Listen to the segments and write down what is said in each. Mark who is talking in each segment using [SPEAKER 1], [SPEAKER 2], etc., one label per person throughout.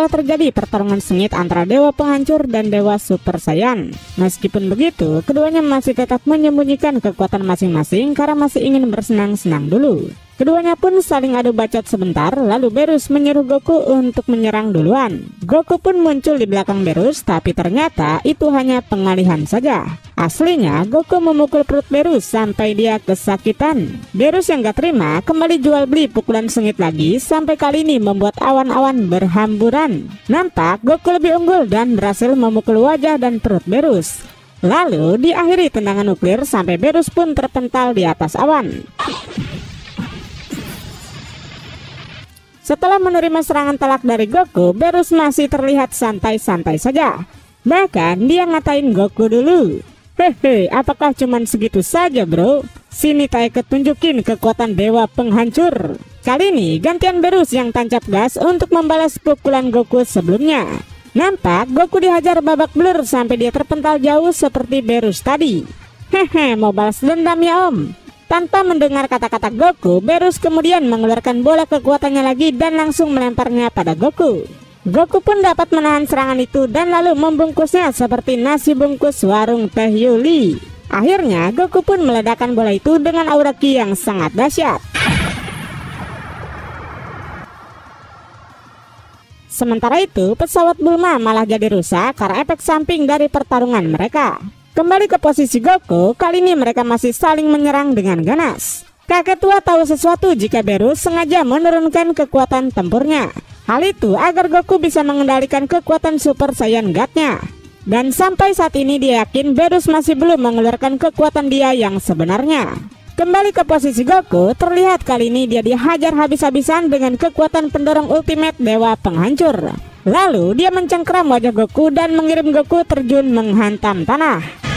[SPEAKER 1] mulai terjadi pertarungan sengit antara Dewa Penghancur dan Dewa Super Saiyan. Meskipun begitu, keduanya masih tetap menyembunyikan kekuatan masing-masing karena masih ingin bersenang-senang dulu. Keduanya pun saling adu bacot sebentar, lalu Beerus menyuruh Goku untuk menyerang duluan. Goku pun muncul di belakang Beerus, tapi ternyata itu hanya pengalihan saja. Aslinya Goku memukul perut Beerus sampai dia kesakitan. Beerus yang gak terima kembali jual beli pukulan sengit lagi, sampai kali ini membuat awan-awan berhamburan. Nampak Goku lebih unggul dan berhasil memukul wajah dan perut Beerus. Lalu diakhiri tendangan nuklir sampai Beerus pun terpental di atas awan. Setelah menerima serangan telak dari Goku, Beerus masih terlihat santai-santai saja. Bahkan dia ngatain Goku dulu. Hehe, apakah cuman segitu saja bro? Sini tak ikut tunjukin kekuatan Dewa Penghancur. Kali ini gantian Beerus yang tancap gas untuk membalas pukulan Goku sebelumnya. Nampak Goku dihajar babak belur sampai dia terpental jauh seperti Beerus tadi. Hehe, mau balas dendam ya om? Tanpa mendengar kata-kata Goku, Beerus kemudian mengeluarkan bola kekuatannya lagi dan langsung melemparnya pada Goku. Goku pun dapat menahan serangan itu dan lalu membungkusnya seperti nasi bungkus warung Teh Yuli. Akhirnya Goku pun meledakkan bola itu dengan aura ki yang sangat dahsyat. Sementara itu, pesawat Bulma malah jadi rusak karena efek samping dari pertarungan mereka. Kembali ke posisi Goku, kali ini mereka masih saling menyerang dengan ganas. Kakek tua tahu sesuatu jika Beerus sengaja menurunkan kekuatan tempurnya. Hal itu agar Goku bisa mengendalikan kekuatan Super Saiyan God-nya. Dan sampai saat ini dia yakin Beerus masih belum mengeluarkan kekuatan dia yang sebenarnya. Kembali ke posisi Goku, terlihat kali ini dia dihajar habis-habisan dengan kekuatan pendorong ultimate Dewa Penghancur. Lalu dia mencengkeram wajah Goku dan mengirim Goku terjun menghantam tanah.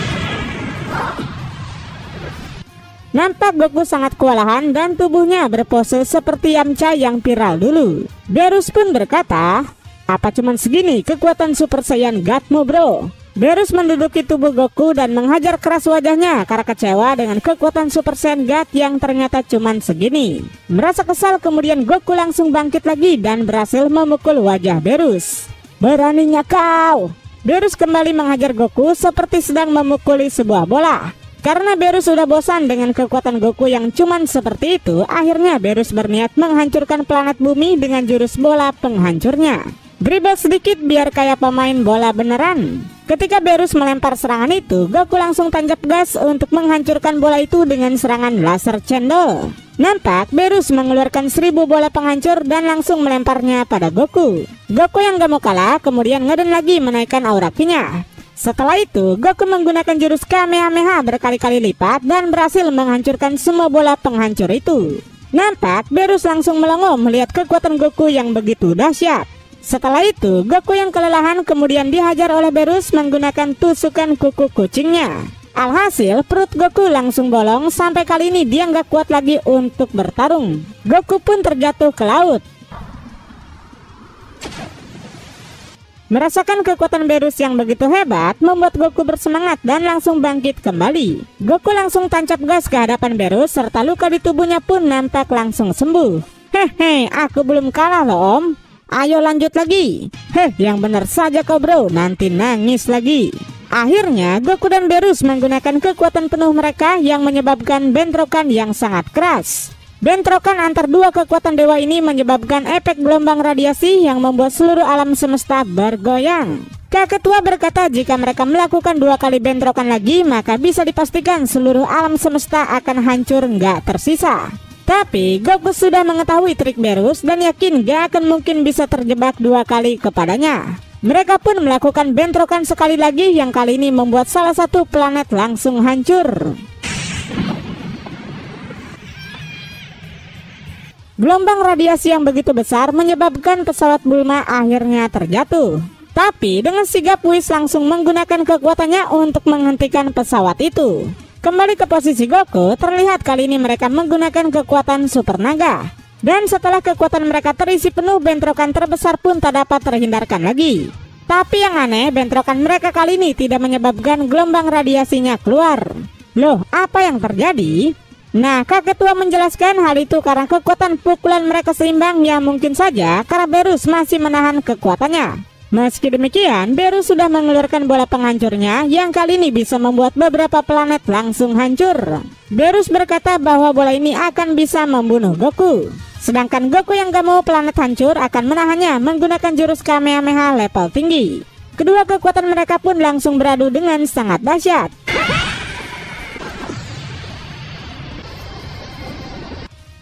[SPEAKER 1] Nampak Goku sangat kewalahan dan tubuhnya berpose seperti Yamcha yang viral dulu. Beerus pun berkata, apa cuman segini kekuatan Super Saiyan God-mu bro? Beerus menduduki tubuh Goku dan menghajar keras wajahnya karena kecewa dengan kekuatan Super Saiyan God yang ternyata cuman segini. Merasa kesal kemudian Goku langsung bangkit lagi dan berhasil memukul wajah Beerus. Beraninya kau! Beerus kembali menghajar Goku seperti sedang memukuli sebuah bola. Karena Beerus sudah bosan dengan kekuatan Goku yang cuman seperti itu, akhirnya Beerus berniat menghancurkan planet bumi dengan jurus bola penghancurnya. Dribble sedikit biar kayak pemain bola beneran. Ketika Beerus melempar serangan itu, Goku langsung tancap gas untuk menghancurkan bola itu dengan serangan laser cendol. Nampak Beerus mengeluarkan 1000 bola penghancur dan langsung melemparnya pada Goku. Goku yang gak mau kalah kemudian ngeden lagi menaikkan aura ki-nya. Setelah itu, Goku menggunakan jurus Kamehameha berkali-kali lipat dan berhasil menghancurkan semua bola penghancur itu. Nampak Beerus langsung melongo melihat kekuatan Goku yang begitu dahsyat. Setelah itu, Goku yang kelelahan kemudian dihajar oleh Beerus menggunakan tusukan kuku kucingnya. Alhasil, perut Goku langsung bolong sampai kali ini dia nggak kuat lagi untuk bertarung. Goku pun terjatuh ke laut. Merasakan kekuatan Beerus yang begitu hebat membuat Goku bersemangat dan langsung bangkit kembali. Goku langsung tancap gas ke hadapan Beerus serta luka di tubuhnya pun nampak langsung sembuh. Hehe, aku belum kalah loh om. Ayo lanjut lagi. Yang benar saja kau bro, nanti nangis lagi. Akhirnya Goku dan Beerus menggunakan kekuatan penuh mereka yang menyebabkan bentrokan yang sangat keras. Bentrokan antar dua kekuatan dewa ini menyebabkan efek gelombang radiasi yang membuat seluruh alam semesta bergoyang. Kakek tua berkata jika mereka melakukan 2 kali bentrokan lagi maka bisa dipastikan seluruh alam semesta akan hancur nggak tersisa. Tapi Goku sudah mengetahui trik Beerus dan yakin gak akan mungkin bisa terjebak 2 kali kepadanya. Mereka pun melakukan bentrokan sekali lagi yang kali ini membuat salah satu planet langsung hancur. Gelombang radiasi yang begitu besar menyebabkan pesawat Bulma akhirnya terjatuh. Tapi dengan sigap Whis langsung menggunakan kekuatannya untuk menghentikan pesawat itu. Kembali ke posisi Goku, terlihat kali ini mereka menggunakan kekuatan Super Naga. Dan setelah kekuatan mereka terisi penuh, bentrokan terbesar pun tak dapat terhindarkan lagi. Tapi yang aneh, bentrokan mereka kali ini tidak menyebabkan gelombang radiasinya keluar. Loh, apa yang terjadi? Nah, Kakek Tua menjelaskan hal itu karena kekuatan pukulan mereka seimbang yang mungkin saja karena Berus masih menahan kekuatannya. Meski demikian, Berus sudah mengeluarkan bola penghancurnya yang kali ini bisa membuat beberapa planet langsung hancur. Berus berkata bahwa bola ini akan bisa membunuh Goku. Sedangkan Goku yang gak mau planet hancur akan menahannya menggunakan jurus Kamehameha level tinggi. Kedua kekuatan mereka pun langsung beradu dengan sangat dahsyat.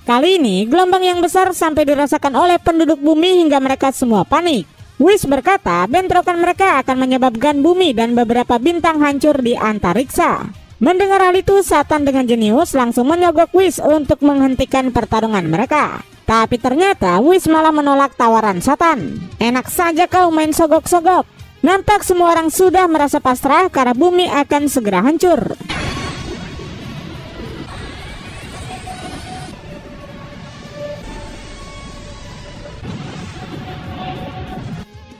[SPEAKER 1] Kali ini gelombang yang besar sampai dirasakan oleh penduduk bumi hingga mereka semua panik. Whis berkata bentrokan mereka akan menyebabkan bumi dan beberapa bintang hancur di antariksa. Mendengar hal itu, Satan dengan jenius langsung menyogok Whis untuk menghentikan pertarungan mereka. Tapi ternyata Whis malah menolak tawaran Satan. Enak saja kau main sogok-sogok. Nampak semua orang sudah merasa pasrah karena bumi akan segera hancur.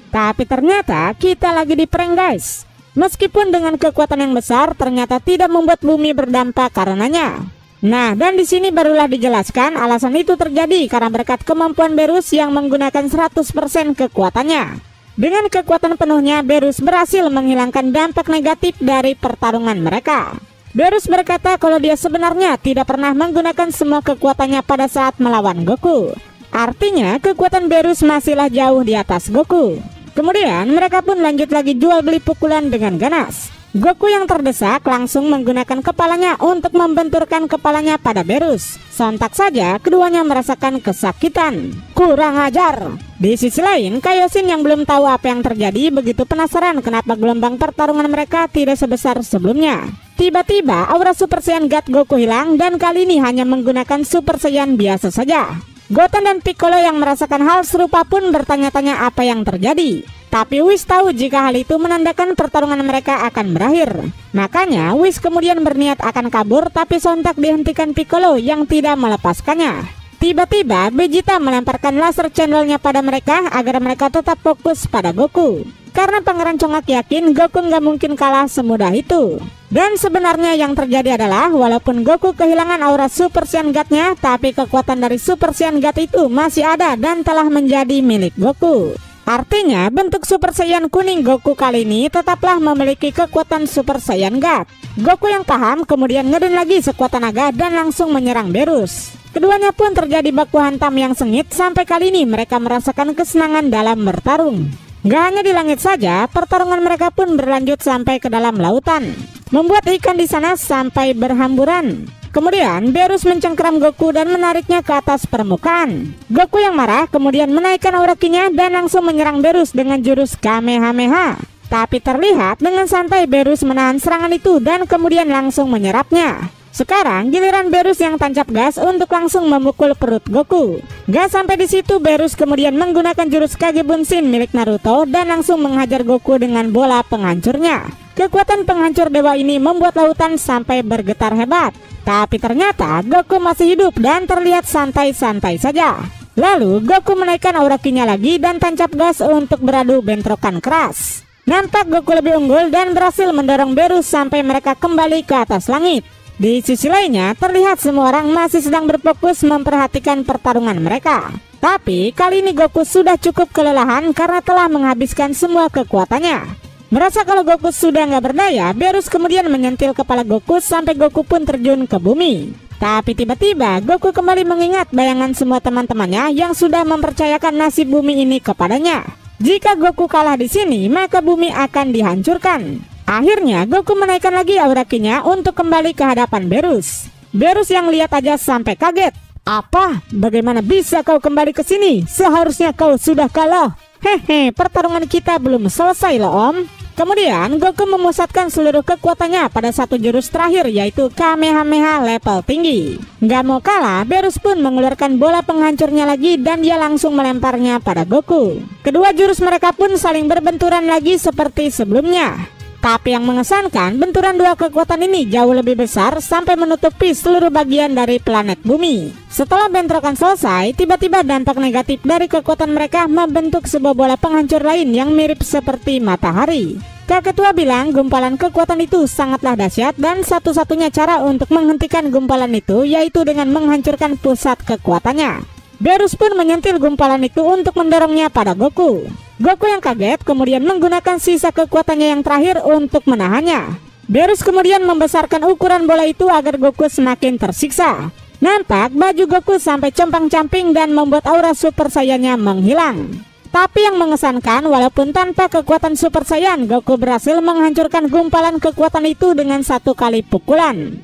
[SPEAKER 1] Tapi ternyata kita lagi di prank guys. Meskipun dengan kekuatan yang besar, ternyata tidak membuat bumi berdampak karenanya. Nah, dan di sini barulah dijelaskan alasan itu terjadi karena berkat kemampuan Berus yang menggunakan 100% kekuatannya. Dengan kekuatan penuhnya, Berus berhasil menghilangkan dampak negatif dari pertarungan mereka. Berus berkata kalau dia sebenarnya tidak pernah menggunakan semua kekuatannya pada saat melawan Goku. Artinya kekuatan Berus masihlah jauh di atas Goku. Kemudian mereka pun lanjut lagi jual beli pukulan dengan ganas. Goku yang terdesak langsung menggunakan kepalanya untuk membenturkan kepalanya pada Berus. Sontak saja keduanya merasakan kesakitan. Kurang ajar. Di sisi lain, Kaioshin yang belum tahu apa yang terjadi begitu penasaran kenapa gelombang pertarungan mereka tidak sebesar sebelumnya. Tiba-tiba aura Super Saiyan God Goku hilang dan kali ini hanya menggunakan Super Saiyan biasa saja. Goten dan Piccolo yang merasakan hal serupa pun bertanya-tanya apa yang terjadi. Tapi Whis tahu jika hal itu menandakan pertarungan mereka akan berakhir. Makanya Whis kemudian berniat akan kabur tapi sontak dihentikan Piccolo yang tidak melepaskannya. Tiba-tiba Vegeta melemparkan laser channelnya pada mereka agar mereka tetap fokus pada Goku. Karena Pangeran Congak yakin Goku nggak mungkin kalah semudah itu. Dan sebenarnya yang terjadi adalah walaupun Goku kehilangan aura Super Saiyan God-nya, tapi kekuatan dari Super Saiyan God itu masih ada dan telah menjadi milik Goku. Artinya bentuk Super Saiyan kuning Goku kali ini tetaplah memiliki kekuatan Super Saiyan God. Goku yang paham kemudian ngeden lagi sekuat tenaga dan langsung menyerang Berus. Keduanya pun terjadi baku hantam yang sengit sampai kali ini mereka merasakan kesenangan dalam bertarung. Gak hanya di langit saja, pertarungan mereka pun berlanjut sampai ke dalam lautan, membuat ikan di sana sampai berhamburan. Kemudian Berus mencengkeram Goku dan menariknya ke atas permukaan. Goku yang marah kemudian menaikkan aura ki-nya dan langsung menyerang Berus dengan jurus Kamehameha. Tapi terlihat dengan santai Berus menahan serangan itu dan kemudian langsung menyerapnya. Sekarang giliran Berus yang tancap gas untuk langsung memukul perut Goku. Gak sampai di situ, Berus kemudian menggunakan jurus Kage Bunshin milik Naruto dan langsung menghajar Goku dengan bola penghancurnya. Kekuatan penghancur dewa ini membuat lautan sampai bergetar hebat. Tapi ternyata Goku masih hidup dan terlihat santai-santai saja. Lalu Goku menaikkan aura ki-nya lagi dan tancap gas untuk beradu bentrokan keras. Nampak Goku lebih unggul dan berhasil mendorong Berus sampai mereka kembali ke atas langit. Di sisi lainnya, terlihat semua orang masih sedang berfokus memperhatikan pertarungan mereka. Tapi kali ini Goku sudah cukup kelelahan karena telah menghabiskan semua kekuatannya. Merasa kalau Goku sudah nggak berdaya, Berus kemudian menyentil kepala Goku sampai Goku pun terjun ke bumi. Tapi tiba-tiba Goku kembali mengingat bayangan semua teman-temannya yang sudah mempercayakan nasib bumi ini kepadanya. Jika Goku kalah di sini, maka bumi akan dihancurkan. Akhirnya Goku menaikkan lagi aura ki-nya untuk kembali ke hadapan Berus. Berus yang lihat aja sampai kaget. Apa? Bagaimana bisa kau kembali ke sini? Seharusnya kau sudah kalah. Hehe, pertarungan kita belum selesai loh om. Kemudian Goku memusatkan seluruh kekuatannya pada satu jurus terakhir yaitu Kamehameha level tinggi. Gak mau kalah, Berus pun mengeluarkan bola penghancurnya lagi dan dia langsung melemparnya pada Goku. Kedua jurus mereka pun saling berbenturan lagi seperti sebelumnya. Tapi yang mengesankan, benturan dua kekuatan ini jauh lebih besar sampai menutupi seluruh bagian dari planet bumi. Setelah bentrokan selesai, tiba-tiba dampak negatif dari kekuatan mereka membentuk sebuah bola penghancur lain yang mirip seperti matahari. Kakek tua bilang gumpalan kekuatan itu sangatlah dahsyat dan satu-satunya cara untuk menghentikan gumpalan itu yaitu dengan menghancurkan pusat kekuatannya. Beerus pun menyentil gumpalan itu untuk mendorongnya pada Goku. Goku yang kaget kemudian menggunakan sisa kekuatannya yang terakhir untuk menahannya. Beerus kemudian membesarkan ukuran bola itu agar Goku semakin tersiksa. Nampak baju Goku sampai compang-camping dan membuat aura Super Saiyan-nya menghilang. Tapi yang mengesankan, walaupun tanpa kekuatan Super Saiyan, Goku berhasil menghancurkan gumpalan kekuatan itu dengan satu kali pukulan.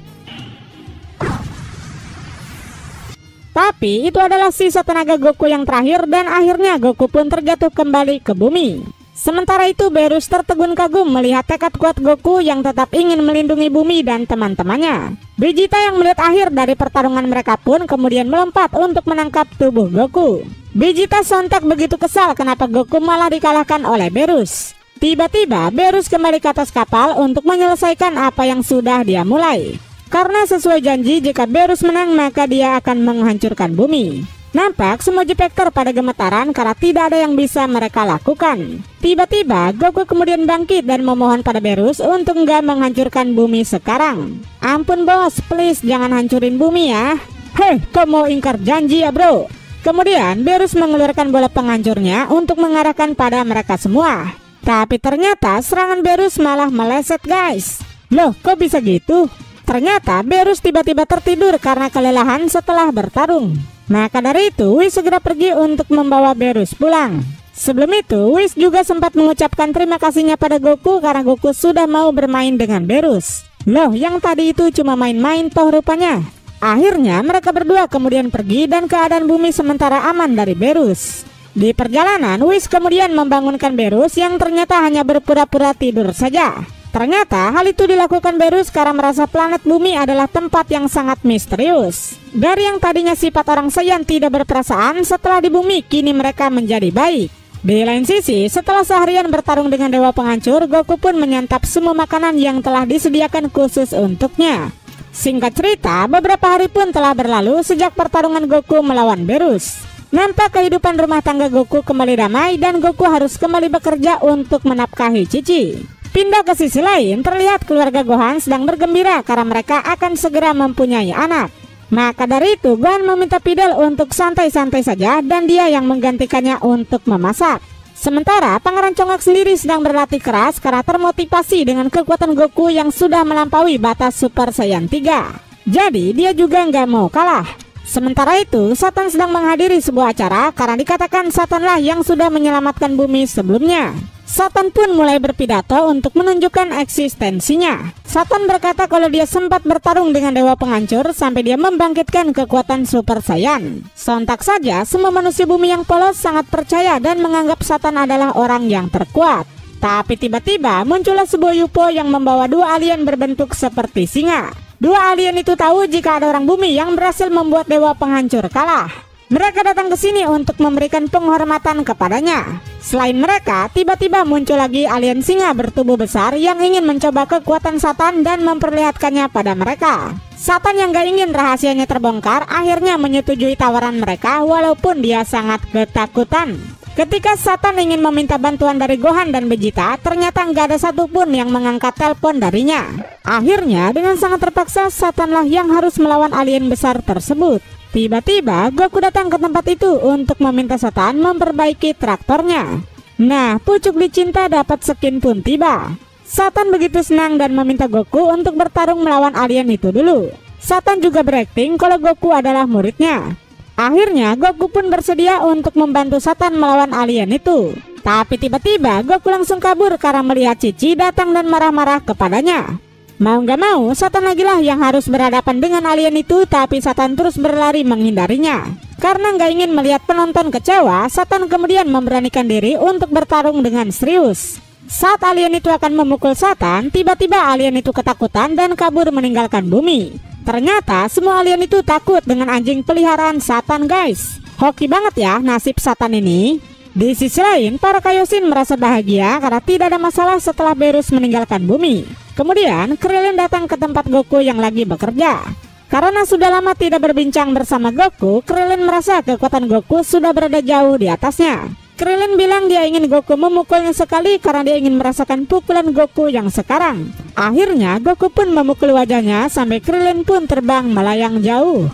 [SPEAKER 1] Tapi itu adalah sisa tenaga Goku yang terakhir dan akhirnya Goku pun terjatuh kembali ke bumi. Sementara itu Beerus tertegun kagum melihat tekad kuat Goku yang tetap ingin melindungi bumi dan teman-temannya. Vegeta yang melihat akhir dari pertarungan mereka pun kemudian melompat untuk menangkap tubuh Goku. Vegeta sontak begitu kesal kenapa Goku malah dikalahkan oleh Beerus. Tiba-tiba Beerus kembali ke atas kapal untuk menyelesaikan apa yang sudah dia mulai. Karena sesuai janji jika Beerus menang maka dia akan menghancurkan bumi. Nampak semua Jepektor pada gemetaran karena tidak ada yang bisa mereka lakukan. Tiba-tiba Goku kemudian bangkit dan memohon pada Beerus untuk nggak menghancurkan bumi sekarang. Ampun bos, please jangan hancurin bumi ya. Heh, kau mau ingkar janji ya bro? Kemudian Beerus mengeluarkan bola penghancurnya untuk mengarahkan pada mereka semua. Tapi ternyata serangan Beerus malah meleset guys. Loh kok bisa gitu? Ternyata Beerus tiba-tiba tertidur karena kelelahan setelah bertarung. Maka dari itu Whis segera pergi untuk membawa Beerus pulang. Sebelum itu Whis juga sempat mengucapkan terima kasihnya pada Goku karena Goku sudah mau bermain dengan Beerus. Loh yang tadi itu cuma main-main toh rupanya. Akhirnya mereka berdua kemudian pergi dan keadaan bumi sementara aman dari Beerus. Di perjalanan Whis kemudian membangunkan Beerus yang ternyata hanya berpura-pura tidur saja. Ternyata hal itu dilakukan Beerus karena merasa planet bumi adalah tempat yang sangat misterius. Dari yang tadinya sifat orang Saiyan tidak berperasaan, setelah di bumi kini mereka menjadi baik. Di lain sisi, setelah seharian bertarung dengan Dewa Penghancur, Goku pun menyantap semua makanan yang telah disediakan khusus untuknya. Singkat cerita, beberapa hari pun telah berlalu sejak pertarungan Goku melawan Beerus. Nampak kehidupan rumah tangga Goku kembali damai dan Goku harus kembali bekerja untuk menafkahi Cici. Pindah ke sisi lain, terlihat keluarga Gohan sedang bergembira karena mereka akan segera mempunyai anak. Maka dari itu, Gohan meminta Videl untuk santai-santai saja dan dia yang menggantikannya untuk memasak. Sementara Pangeran Congak sendiri sedang berlatih keras karena termotivasi dengan kekuatan Goku yang sudah melampaui batas Super Saiyan 3. Jadi dia juga nggak mau kalah. Sementara itu, Satan sedang menghadiri sebuah acara karena dikatakan Satanlah yang sudah menyelamatkan bumi sebelumnya. Satan pun mulai berpidato untuk menunjukkan eksistensinya. Satan berkata kalau dia sempat bertarung dengan Dewa Penghancur sampai dia membangkitkan kekuatan Super Saiyan. Sontak saja semua manusia bumi yang polos sangat percaya dan menganggap Satan adalah orang yang terkuat. Tapi tiba-tiba muncullah sebuah UFO yang membawa dua alien berbentuk seperti singa. Dua alien itu tahu jika ada orang bumi yang berhasil membuat Dewa Penghancur kalah. Mereka datang ke sini untuk memberikan penghormatan kepadanya. Selain mereka, tiba-tiba muncul lagi alien singa bertubuh besar yang ingin mencoba kekuatan Satan dan memperlihatkannya pada mereka. Satan yang gak ingin rahasianya terbongkar akhirnya menyetujui tawaran mereka walaupun dia sangat ketakutan. Ketika Satan ingin meminta bantuan dari Gohan dan Vegeta, ternyata nggak ada satupun yang mengangkat telepon darinya. Akhirnya dengan sangat terpaksa Satanlah yang harus melawan alien besar tersebut. Tiba-tiba Goku datang ke tempat itu untuk meminta Satan memperbaiki traktornya. Nah, pucuk dicinta dapat skin pun tiba. Satan begitu senang dan meminta Goku untuk bertarung melawan alien itu dulu. Satan juga berakting kalau Goku adalah muridnya. Akhirnya Goku pun bersedia untuk membantu Satan melawan alien itu. Tapi tiba-tiba Goku langsung kabur karena melihat Cici datang dan marah-marah kepadanya. Mau gak mau, Satan lagilah yang harus berhadapan dengan alien itu, tapi Satan terus berlari menghindarinya. Karena gak ingin melihat penonton kecewa, Satan kemudian memberanikan diri untuk bertarung dengan serius. Saat alien itu akan memukul Satan, tiba-tiba alien itu ketakutan dan kabur meninggalkan bumi. Ternyata semua alien itu takut dengan anjing peliharaan Satan guys. Hoki banget ya nasib Satan ini. Di sisi lain, para Kaioshin merasa bahagia karena tidak ada masalah setelah Beerus meninggalkan bumi. Kemudian Krillin datang ke tempat Goku yang lagi bekerja. Karena sudah lama tidak berbincang bersama Goku, Krillin merasa kekuatan Goku sudah berada jauh di atasnya. Krillin bilang dia ingin Goku memukulnya sekali karena dia ingin merasakan pukulan Goku yang sekarang. Akhirnya Goku pun memukul wajahnya sampai Krillin pun terbang melayang jauh.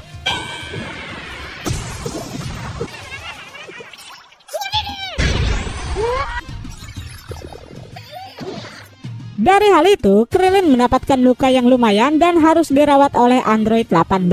[SPEAKER 1] Dari hal itu, Krillin mendapatkan luka yang lumayan dan harus dirawat oleh Android 18.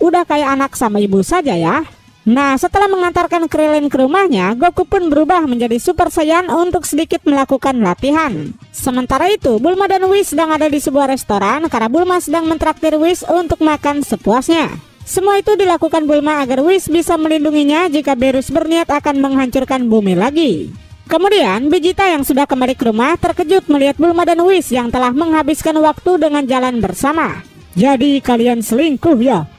[SPEAKER 1] Udah kayak anak sama ibu saja ya. Nah, setelah mengantarkan Krillin ke rumahnya, Goku pun berubah menjadi Super Saiyan untuk sedikit melakukan latihan. Sementara itu, Bulma dan Whis sedang ada di sebuah restoran karena Bulma sedang mentraktir Whis untuk makan sepuasnya. Semua itu dilakukan Bulma agar Whis bisa melindunginya jika Beerus berniat akan menghancurkan bumi lagi. Kemudian Vegeta yang sudah kembali ke rumah terkejut melihat Bulma dan Whis yang telah menghabiskan waktu dengan jalan bersama. Jadi kalian selingkuh ya?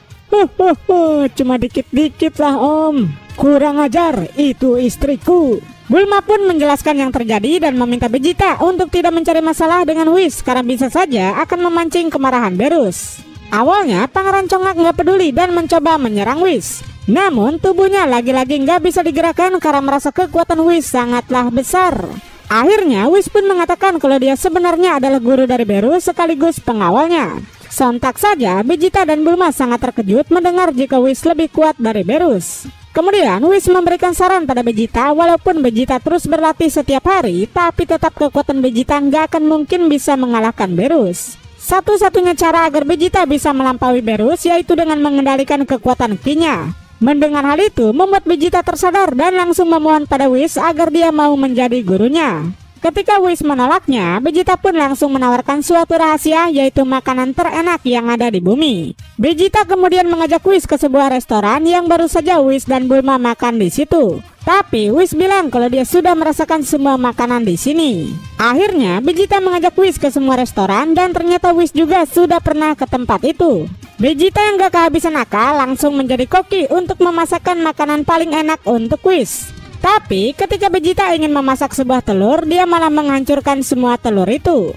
[SPEAKER 1] Cuma dikit-dikit lah om. Kurang ajar, itu istriku. Bulma pun menjelaskan yang terjadi dan meminta Vegeta untuk tidak mencari masalah dengan Whis karena bisa saja akan memancing kemarahan Beerus. Awalnya Pangeran Congak nggak peduli dan mencoba menyerang Whis. Namun tubuhnya lagi-lagi nggak bisa digerakkan karena merasa kekuatan Whis sangatlah besar. Akhirnya Whis pun mengatakan kalau dia sebenarnya adalah guru dari Beerus sekaligus pengawalnya. Sontak saja Vegeta dan Bulma sangat terkejut mendengar jika Whis lebih kuat dari Beerus. Kemudian Whis memberikan saran pada Vegeta walaupun Vegeta terus berlatih setiap hari, tapi tetap kekuatan Vegeta nggak akan mungkin bisa mengalahkan Beerus. Satu-satunya cara agar Vegeta bisa melampaui Beerus yaitu dengan mengendalikan kekuatan Ki-nya. Mendengar hal itu membuat Vegeta tersadar dan langsung memohon pada Whis agar dia mau menjadi gurunya. Ketika Whis menolaknya, Vegeta pun langsung menawarkan suatu rahasia yaitu makanan terenak yang ada di bumi. Vegeta kemudian mengajak Whis ke sebuah restoran yang baru saja Whis dan Bulma makan di situ. Tapi Whis bilang kalau dia sudah merasakan semua makanan di sini. Akhirnya Vegeta mengajak Whis ke semua restoran dan ternyata Whis juga sudah pernah ke tempat itu. Vegeta yang gak kehabisan akal langsung menjadi koki untuk memasakkan makanan paling enak untuk Whis. Tapi ketika Vegeta ingin memasak sebuah telur, dia malah menghancurkan semua telur itu.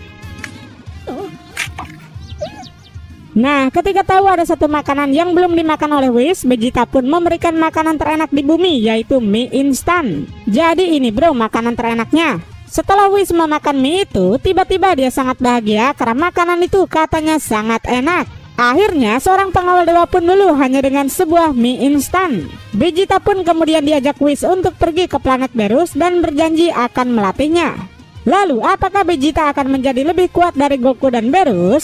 [SPEAKER 1] Nah, ketika tahu ada satu makanan yang belum dimakan oleh Whis, Vegeta pun memberikan makanan terenak di bumi, yaitu mie instan. Jadi ini bro makanan terenaknya. Setelah Whis memakan mie itu, tiba-tiba dia sangat bahagia karena makanan itu katanya sangat enak. Akhirnya seorang pengawal dewa pun dulu hanya dengan sebuah mie instan. Vegeta pun kemudian diajak Whis untuk pergi ke planet Beerus dan berjanji akan melatihnya. Lalu apakah Vegeta akan menjadi lebih kuat dari Goku dan Beerus?